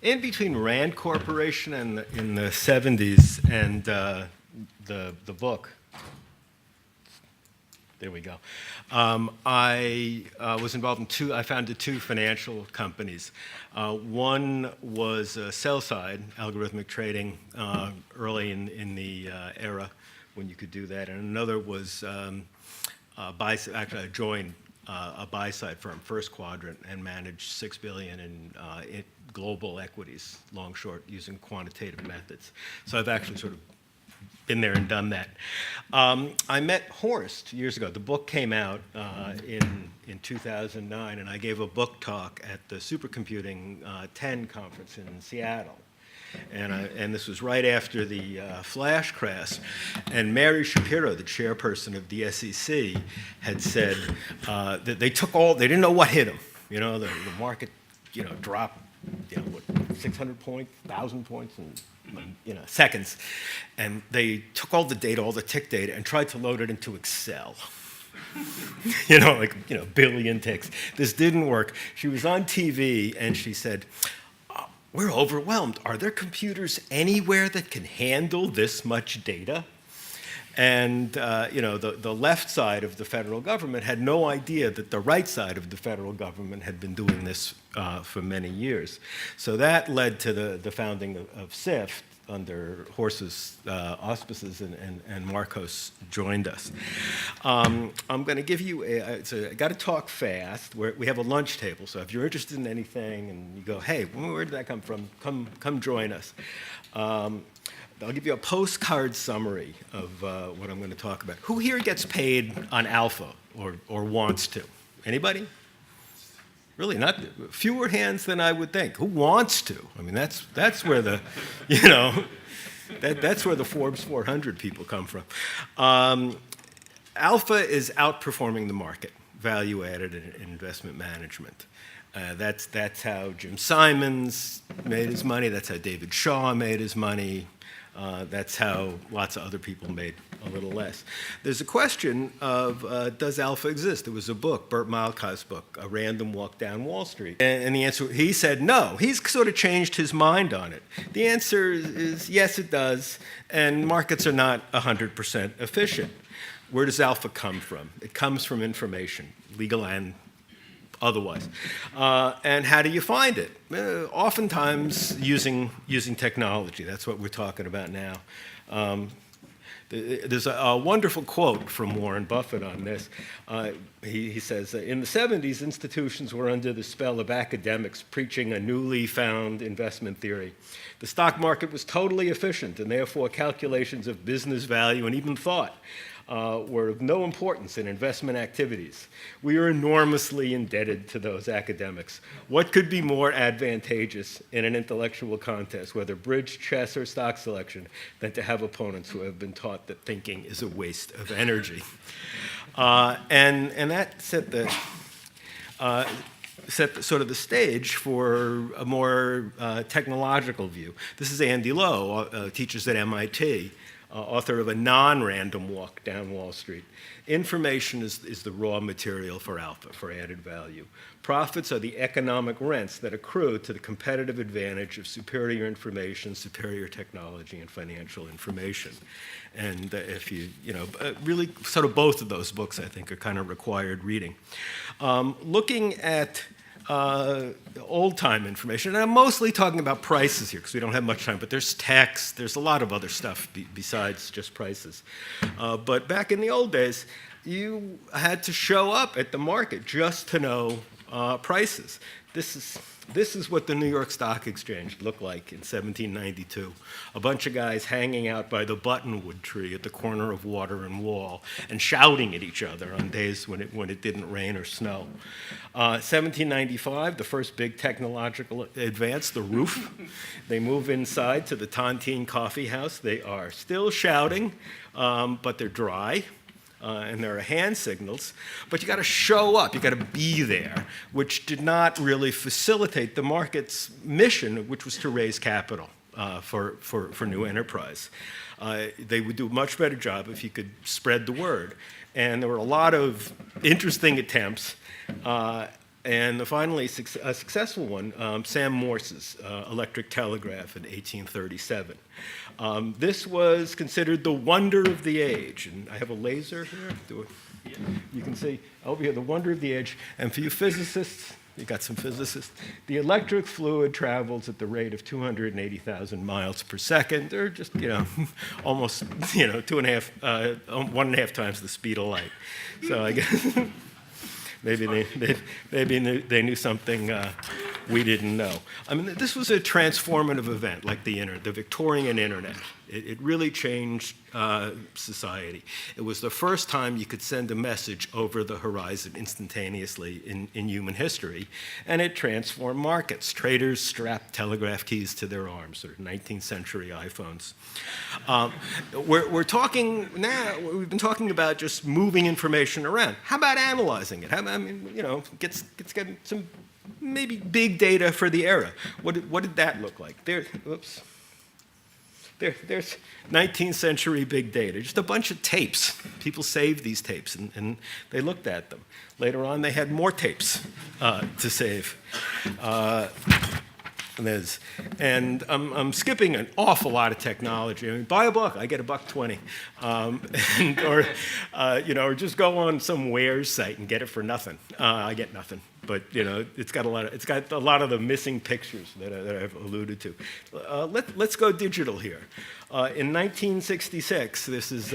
In between Rand Corporation and in the 70s and the book, there we go. I was involved in I founded two financial companies. One was sell-side algorithmic trading early in the era when you could do that, and another was actually I joined a buy-side firm, First Quadrant, and managed $6 billion in global equities, long short, using quantitative methods. So I've actually sort of been there and done that. I met Horst years ago. The book came out in 2009, and I gave a book talk at the Supercomputing 10 conference in Seattle. And this was right after the flash crash. And Mary Shapiro, the chairperson of the SEC, had said that they didn't know what hit them. You know, the market, dropped, 600 points, 1,000 points in seconds. And they took all the data, all the tick data, and tried to load it into Excel. Billion ticks. This didn't work. She was on TV, and she said, "We're overwhelmed. Are there computers anywhere that can handle this much data?" And the left side of the federal government had no idea that the right side of the federal government had been doing this for many years. So that led to the founding of SIFT under Horst's auspices, and Marcos joined us. I'm going to give you I got to talk fast. We have a lunch table, so if you're interested in anything and you go, "Hey, where did that come from? Come join us." I'll give you a postcard summary of what I'm going to talk about. Who here gets paid on alpha or wants to? Anybody? Really, not fewer hands than I would think. Who wants to? I mean, that's where the, that's where the Forbes 400 people come from. Alpha is outperforming the market, value-added investment management. That's how Jim Simons made his money. That's how David Shaw made his money. That's how lots of other people made a little less. There's a question of, does alpha exist? There was a book, Burt Malkoff's book, A Random Walk Down Wall Street. And the answer, he said no. He's sort of changed his mind on it. The answer is yes, it does. And markets are not 100% efficient. Where does alpha come from? It comes from information, legal and otherwise. And how do you find it? Oftentimes using technology. That's what we're talking about now. There's a wonderful quote from Warren Buffett on this. He says, "In the 70s, institutions were under the spell of academics preaching a newly found investment theory. The stock market was totally efficient, and therefore calculations of business value and even thought were of no importance in investment activities. We are enormously indebted to those academics. What could be more advantageous in an intellectual contest, whether bridge, chess, or stock selection, than to have opponents who have been taught that thinking is a waste of energy?" And that set sort of the stage for a more technological view. This is Andy Lowe, teaches at MIT. Author of A Non-Random Walk Down Wall Street. Information is the raw material for alpha, for added value. Profits are the economic rents that accrue to the competitive advantage of superior information, superior technology, and financial information. And if really sort of both of those books, I think, are kind of required reading. Looking at old-time information, and I'm mostly talking about prices here because we don't have much time, but there's tax, there's a lot of other stuff besides just prices. But back in the old days, you had to show up at the market just to know prices. This is what the New York Stock Exchange looked like in 1792. A bunch of guys hanging out by the buttonwood tree at the corner of Water and Wall and shouting at each other on days when it didn't rain or snow. 1795, the first big technological advance, the roof. They move inside to the Tontine Coffee House. They are still shouting, but they're dry. And there are hand signals, but you got to show up, you got to be there, which did not really facilitate the market's mission, which was to raise capital for new enterprise. They would do a much better job if you could spread the word. And there were a lot of interesting attempts And finally, a successful one, Sam Morse's electric telegraph in 1837. This was considered the wonder of the age. And I have a laser here. You can see over here, the wonder of the age. And for you physicists, you got some physicists, the electric fluid travels at the rate of 280,000 miles per second, or just, almost, 1.5 times the speed of light. So I guess maybe they knew something we didn't know. I mean, this was a transformative event, like the Victorian internet. It really changed society. It was the first time you could send a message over the horizon instantaneously in human history, and it transformed markets. Traders strapped telegraph keys to their arms, sort of 19th century iPhones. We're talking now, we've been talking about just moving information around. How about analyzing it? Get some maybe big data for the era. What did that look like? There's 19th century big data, just a bunch of tapes. People saved these tapes and they looked at them. Later on, they had more tapes to save. And I'm skipping an awful lot of technology. I mean, buy a book, I get $1.20, or just go on some wares site and get it for nothing. I get nothing, but it's got a lot of the missing pictures that I've alluded to. Let's go digital here. In 1966, this is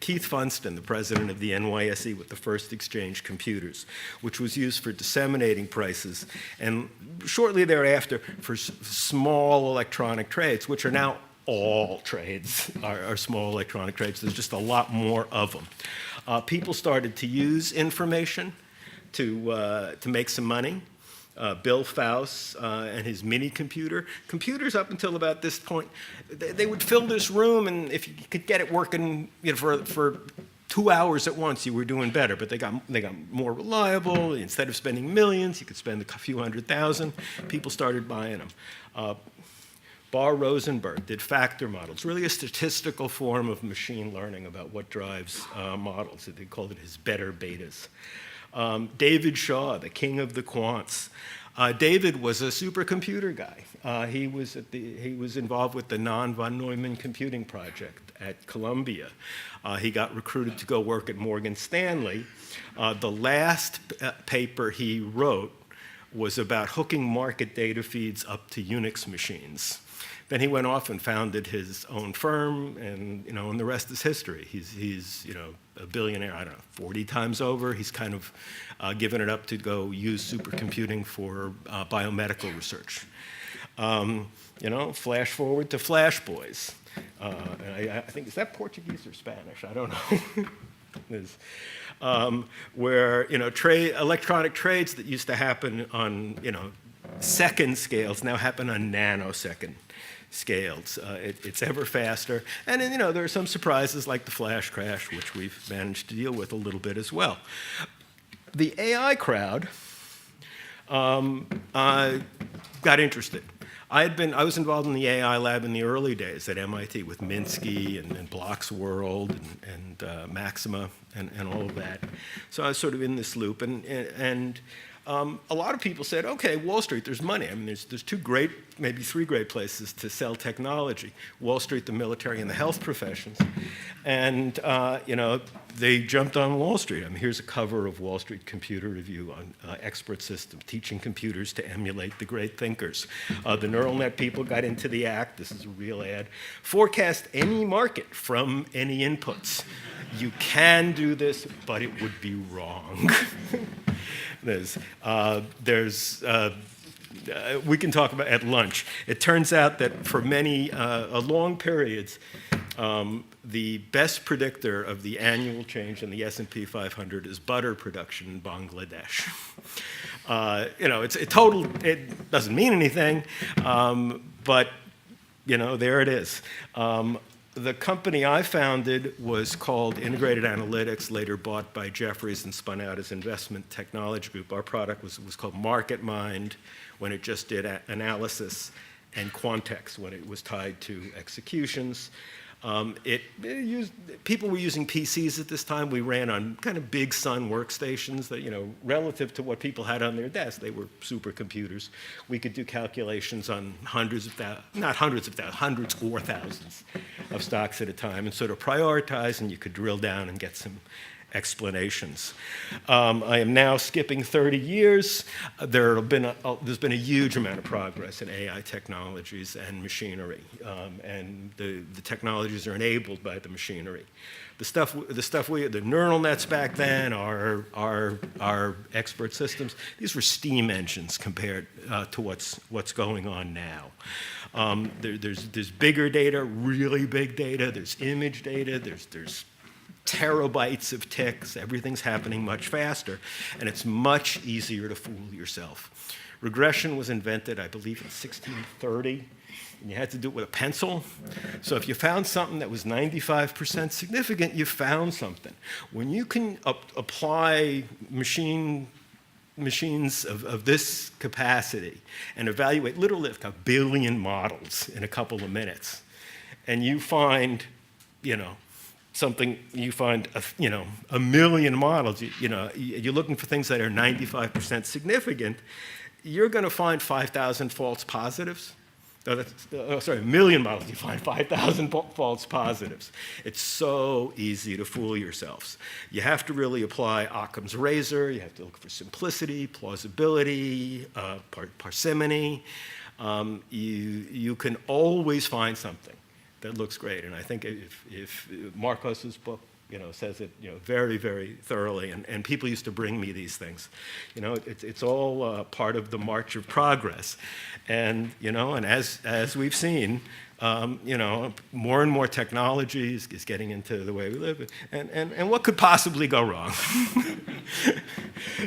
Keith Funston, the president of the NYSE, with the first exchange computers, which was used for disseminating prices, and shortly thereafter for small electronic trades, which are now all trades are small electronic trades. There's just a lot more of them. People started to use information to make some money. Bill Faust and his mini computer. Computers up until about this point, they would fill this room, and if you could get it working for 2 hours at once, you were doing better. But they got more reliable. Instead of spending millions, you could spend a few $100,000. People started buying them. Bar Rosenberg did factor models, really a statistical form of machine learning about what drives models. They called it his better betas. David Shaw, the king of the quants. David was a supercomputer guy. He was involved with the non-von Neumann computing project at Columbia. He got recruited to go work at Morgan Stanley. The last paper he wrote was about hooking market data feeds up to Unix machines. Then he went off and founded his own firm, and and the rest is history. He's a billionaire, 40 times over. He's kind of given it up to go use supercomputing for biomedical research. Flash forward to Flash Boys. I think, is that Portuguese or Spanish? I don't know. Where electronic trades that used to happen on second scales now happen on nanosecond scales. It's ever faster. And then, there are some surprises like the flash crash, which we've managed to deal with a little bit as well. The AI crowd got interested. I was involved in the AI lab in the early days at MIT with Minsky and Block's World and Maxima and all of that. So I was sort of in this loop. And a lot of people said, okay, Wall Street, there's money. I mean, there's maybe three great places to sell technology: Wall Street, the military, and the health professions. And they jumped on Wall Street. I mean, here's a cover of Wall Street Computer Review on expert system, teaching computers to emulate the great thinkers. The neural net people got into the act. This is a real ad. Forecast any market from any inputs. You can do this, but it would be wrong. We can talk about at lunch. It turns out that for many long periods, the best predictor of the annual change in the S&P 500 is butter production in Bangladesh. It doesn't mean anything, but there it is. The company I founded was called Integrated Analytics, later bought by Jefferies and spun out as Investment Technology Group. Our product was called MarketMind when it just did analysis, and Quantex when it was tied to executions. People were using PCs at this time. We ran on kind of big Sun workstations that, relative to what people had on their desks, they were supercomputers. We could do calculations on hundreds or thousands of stocks at a time and sort of prioritize, and you could drill down and get some explanations. I am now skipping 30 years. There's been a huge amount of progress in AI technologies and machinery, and the technologies are enabled by the machinery. The neural nets back then are expert systems. These were steam engines compared to what's going on now. There's bigger data, really big data. There's image data. There's terabytes of ticks. Everything's happening much faster, and it's much easier to fool yourself. Regression was invented, I believe, in 1630, and you had to do it with a pencil. So if you found something that was 95% significant, you found something. When you can apply machines of this capacity and evaluate literally like a billion models in a couple of minutes, and you find, a million models, you're looking for things that are 95% significant, you're going to find 5,000 false positives. A million models, you find 5,000 false positives. It's so easy to fool yourselves. You have to really apply Occam's razor. You have to look for simplicity, plausibility, parsimony. You can always find something that looks great. And I think if Marcos's book, says it, very, very thoroughly, and people used to bring me these things. It's all part of the march of progress. And, and as we've seen, more and more technology is getting into the way we live. And what could possibly go wrong?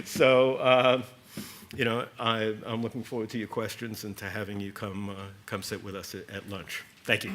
So, I'm looking forward to your questions and to having you come sit with us at lunch. Thank you.